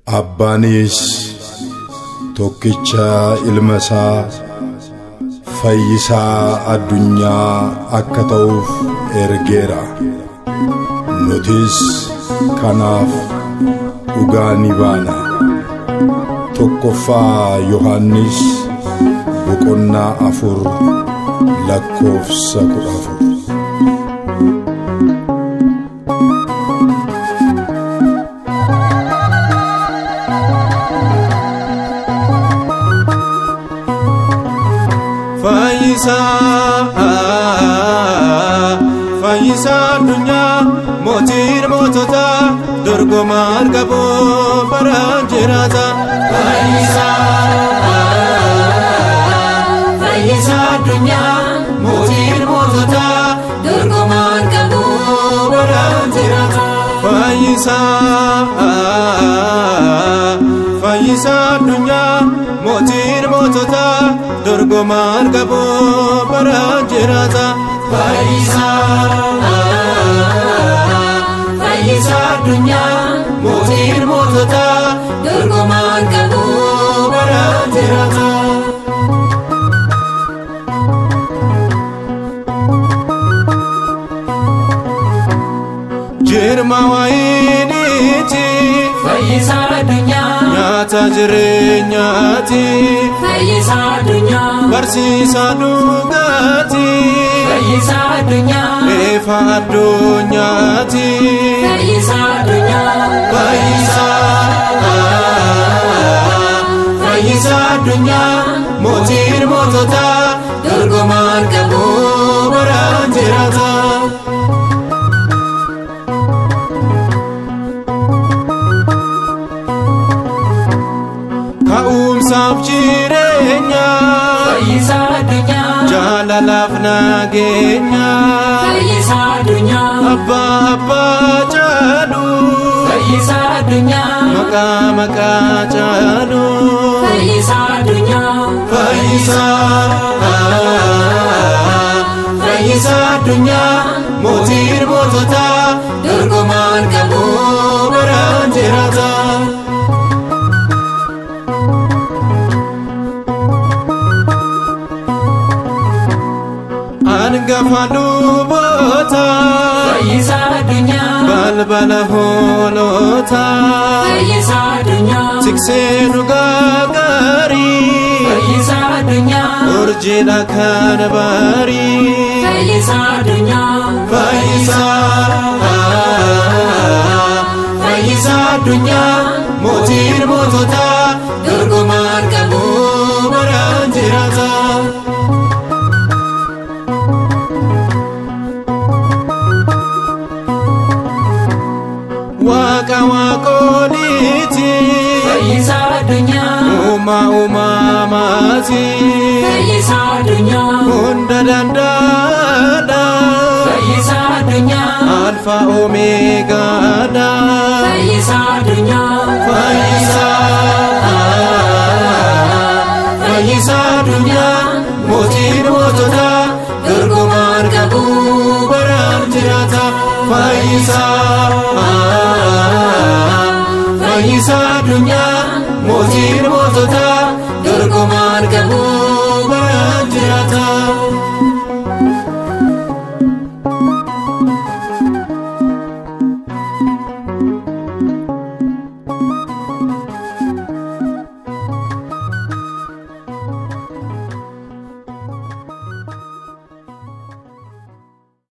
Abbaanis tokkicha ilma isaa fayyisaa addunyaa akka ta'uuf ergeera. Nutis kanaaf dhugaa ni baana. Tokkoffaa Yohaannis boqonnaa 4 lakkoofsa 14. Fayyisa addunyaa mootiin mootota dorgomaan qabu baraan jiraata. Fayyisa addunyaa mootiin mootota dorgomaan qabu baraan jiraata. Fayyisa addunyaa mootiin mootota dorgomaan qabu baraan jiraata. Fayyisa addunyaa mootiin mootota dorgomaan qabu baraan jiraata. Jirma wayiiniiti fayyisa addunyaa nyaata jireenyaati fayyisa addunyaa barsiisa dhugaati fayyisa addunyaa eefa addunyaati fayyisa addunyaa fayyisa addunyaa mootiin mootota dorgomaan qabu baraan jiraata. Ka'umsaaf jireenya fayyisa addunyaa jaalalaaf nageenya fayyisa addunyaa abbaa caalu fayyisa addunyaa maqaa caalu fayyisa addunyaa fayyisa addunyaa mootiin mootota dorgomaan qabu baraan jiraata. Angafa luboota fayyisa addunyaa balbala hoolota fayyisa addunyaa tiksee dhugaa gaarii fayyisa addunyaa urjiidha kan baarii fayyisa addunyaa fayyisa addunyaa mootiin mootota dorgomaan qabu baraan jiraata. Waaqa waaqoliiti fayyisa addunyaa uumamaati fayyisa addunyaa hunda danda'aadha fayyisa addunyaa alfa omeegaadha fayyisa addunyaa fayyisa addunyaa mootiin mootota dorgomaan qabu baraan jiraata. Fayyisa addunyaa mootiin mootota dorgomaan qabu